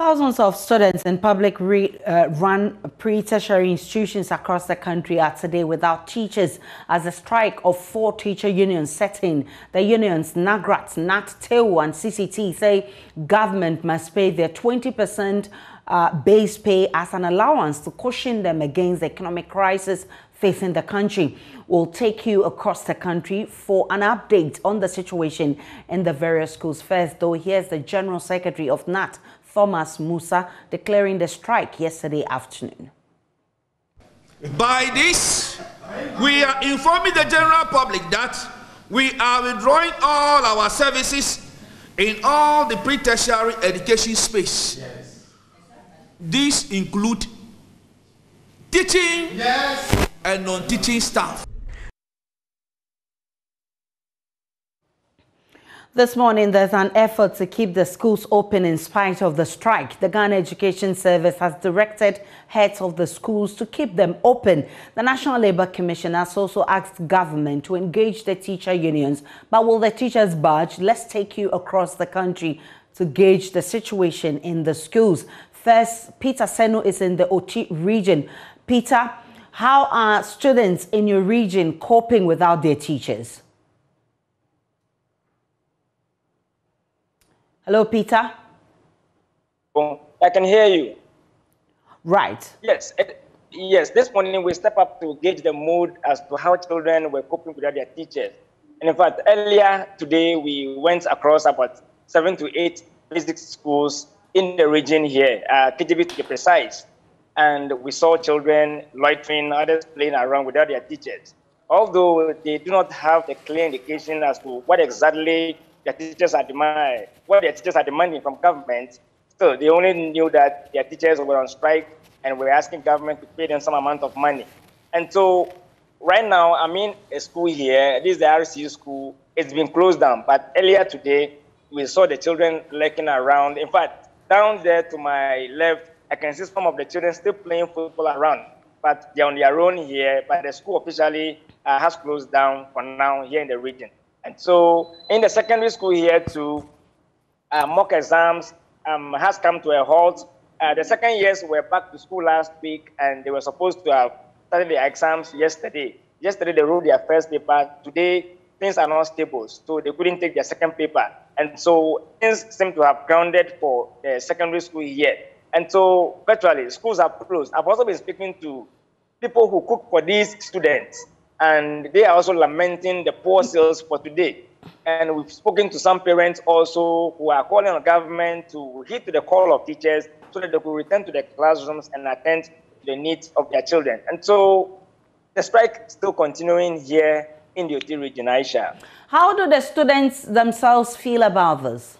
Thousands of students in public-run pre-tertiary institutions across the country are today without teachers as a strike of 4 teacher unions set in. The unions NAGRAT, NAT, TEU and CCT say government must pay their 20% base pay as an allowance to cushion them against the economic crisis facing the country. We'll take you across the country for an update on the situation in the various schools. First, though, here's the General Secretary of NAT, Thomas Musa, declaring the strike yesterday afternoon. By this, we are informing the general public that we are withdrawing all our services in all the pre-tertiary education space. Yes. These include teaching, yes, and non-teaching staff. This morning, there's an effort to keep the schools open in spite of the strike. The Ghana Education Service has directed heads of the schools to keep them open. The National Labour Commission has also asked government to engage the teacher unions. But will the teachers budge? Let's take you across the country to gauge the situation in the schools. First, Peter Seno is in the Ashanti region. Peter, how are students in your region coping without their teachers? Hello, Peter. I can hear you. Right. Yes. Yes. This morning we step up to gauge the mood as to how children were coping without their teachers. And in fact, earlier today we went across about 7 to 8 basic schools in the region here, KGB to be precise. And we saw children loitering, others playing around without their teachers. Although they do not have the clear indication as to what exactly their teachers are demanding from government. Still, they only knew that their teachers were on strike and were asking government to pay them some amount of money. And so right now, I'm in a school here. This is the RCU school. It's been closed down. But earlier today, we saw the children lurking around. In fact, down there to my left, I can see some of the children still playing football around. But they're on their own here. But the school officially has closed down for now here in the region. And so in the secondary school here too, mock exams has come to a halt. The second years were back to school last week and they were supposed to have started their exams yesterday. Yesterday they wrote their first paper. Today things are not stable, so they couldn't take their second paper. And so things seem to have grounded for the secondary school here. And so virtually schools are closed. I've also been speaking to people who cook for these students, and they are also lamenting the poor sales for today. And we've spoken to some parents also who are calling on government to heed to the call of teachers so that they could return to the classrooms and attend to the needs of their children. And so the strike is still continuing here in the Ashanti region, Aisha. How do the students themselves feel about this?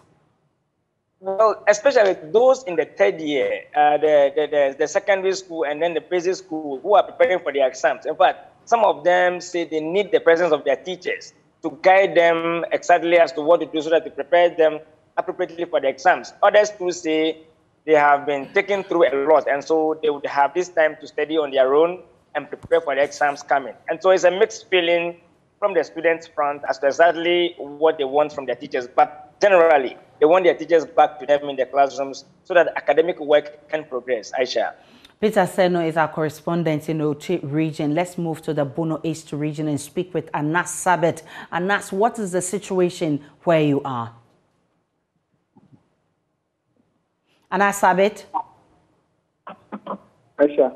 Well, especially those in the third year, the secondary school and then the basic school who are preparing for the exams. In fact, some of them say they need the presence of their teachers to guide them exactly as to what to do so that they prepare them appropriately for the exams. Others too say they have been taken through a lot, and so they would have this time to study on their own and prepare for the exams coming. And so it's a mixed feeling from the students' front as to exactly what they want from their teachers. But generally, they want their teachers back to them in the classrooms so that academic work can progress. Aisha. Peter Seno is our correspondent in the Ashanti region. Let's move to the Bunno East region and speak with Anas Sabet. Anas, what is the situation where you are? Anas Sabet? Aisha.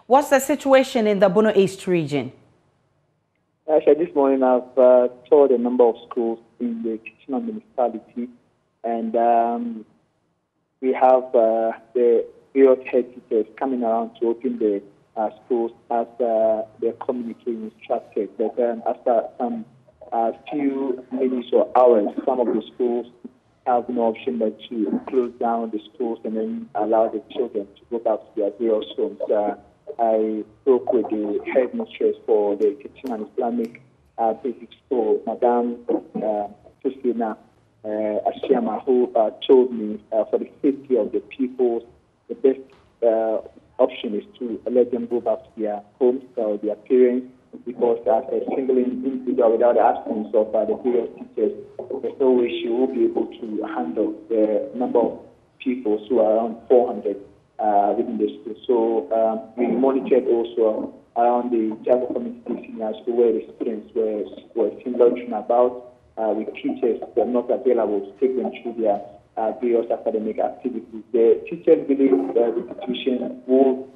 What's the situation in the Bunno East region? Aisha, this morning I've toured a number of schools in the Kitchener municipality, and we have the various head teachers coming around to open the schools as their community instructed. But after some few minutes or hours, some of the schools have no option but to close down the schools and then allow the children to go back to their various homes. I spoke with the headmistress for the Kitchener Islamic Basic School, Madame Christina Ashiyama, who told me for the safety of the pupils, the best option is to let them go back to their homes or their parents, because as a single individual without the absence of the various teachers, there's no way she will be able to handle the number of pupils, who are around 400 within the school. So we monitored also around the Java community senior school where the students were seen loitering about with teachers that are not available to take them through their various academic activities. The teachers believe the situation will,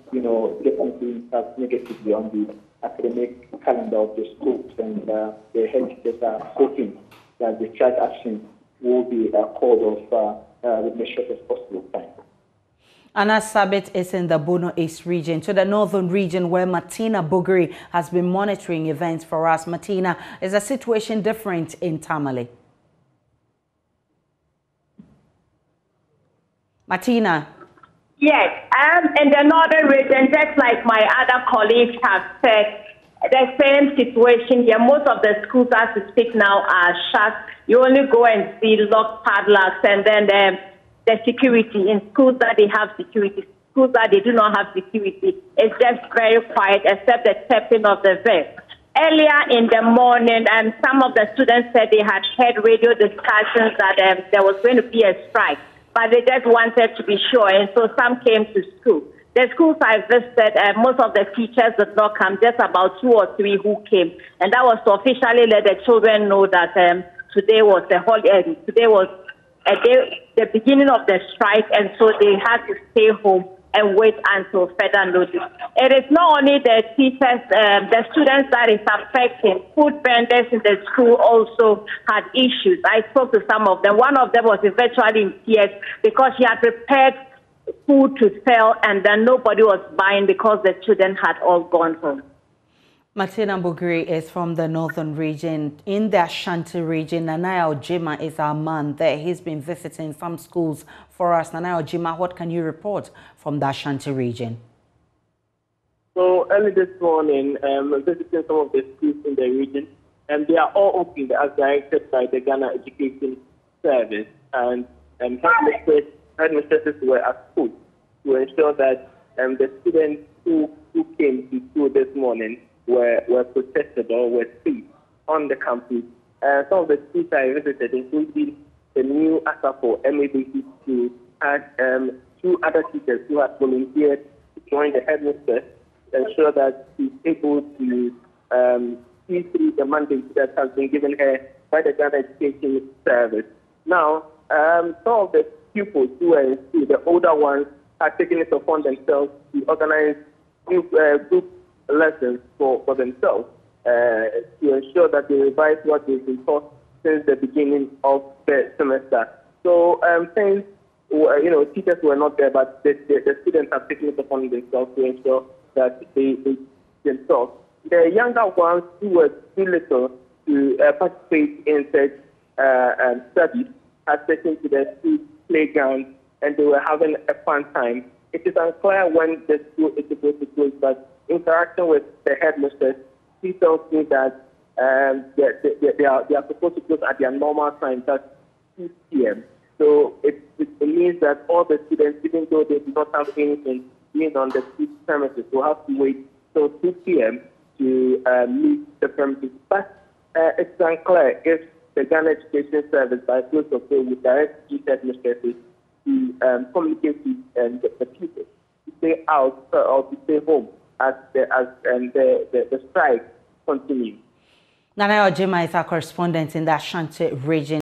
definitely impact negatively on the academic calendar of the schools, and the head teachers are hoping that the strike action will be called off with the shortest possible time. Anna Sabit is in the Bunno East region, to the northern region where Martina Bugri has been monitoring events for us. Martina, is the situation different in Tamale? Martina? Yes, in the northern region, just like my other colleagues have said, the same situation here. Most of the schools as we speak now are shut. You only go and see locked padlocks, and then the security in schools that they have security, schools that they do not have security, it's just very quiet except the tapping of the vest. Earlier in the morning, some of the students said they had heard radio discussions that there was going to be a strike, but they just wanted to be sure, and so some came to school. The schools I visited, most of the teachers did not come, just about 2 or 3 who came, and that was to officially let the children know that today was the holiday. Today was the beginning of the strike, and so they had to stay home and wait until further notice. It is not only the teachers, the students that is affecting. Food vendors in the school also had issues. I spoke to some of them. One of them was eventually in tears because she had prepared food to sell, and then nobody was buying because the children had all gone home. Martina Bugri is from the northern region. In the Ashanti region, Nanaya Ojima is our man there. He's been visiting some schools for us. Nanaya Ojima, what can you report from the Ashanti region? So early this morning, visiting some of the schools in the region, and they are all open as directed by the Ghana Education Service, and headmistresses were at school to ensure that the students who came to school this morning were protected or were safe on the campus. Some of the schools I visited, including the new ASAPO MABC school, had 2 other teachers who had volunteered to join the headmistress to ensure that she's able to see through the mandate that has been given her by the Ghana Education Service. Now, some of the pupils who were in school, the older ones, had taken it upon themselves to organize group lessons for themselves to ensure that they revise what they've been taught since the beginning of the semester. So since teachers were not there, but the students have taken it upon themselves to ensure that they themselves. The younger ones who were too little to participate in such studies had taken to the school playground, and they were having a fun time. It is unclear when the school is supposed to close, but interaction with the headmistress, she tells me that they are supposed to close at their normal time, that's 2 p.m. So it means that all the students, even though they do not have anything being on the school premises, will have to wait till 2 p.m. to leave the premises. But it's unclear if the Ghana Education Service, by close of play, would direct these headmistresses to communicate with the people to stay out or to stay home as the strike continues. Nanaya Ojima is our correspondent in the Ashanti region.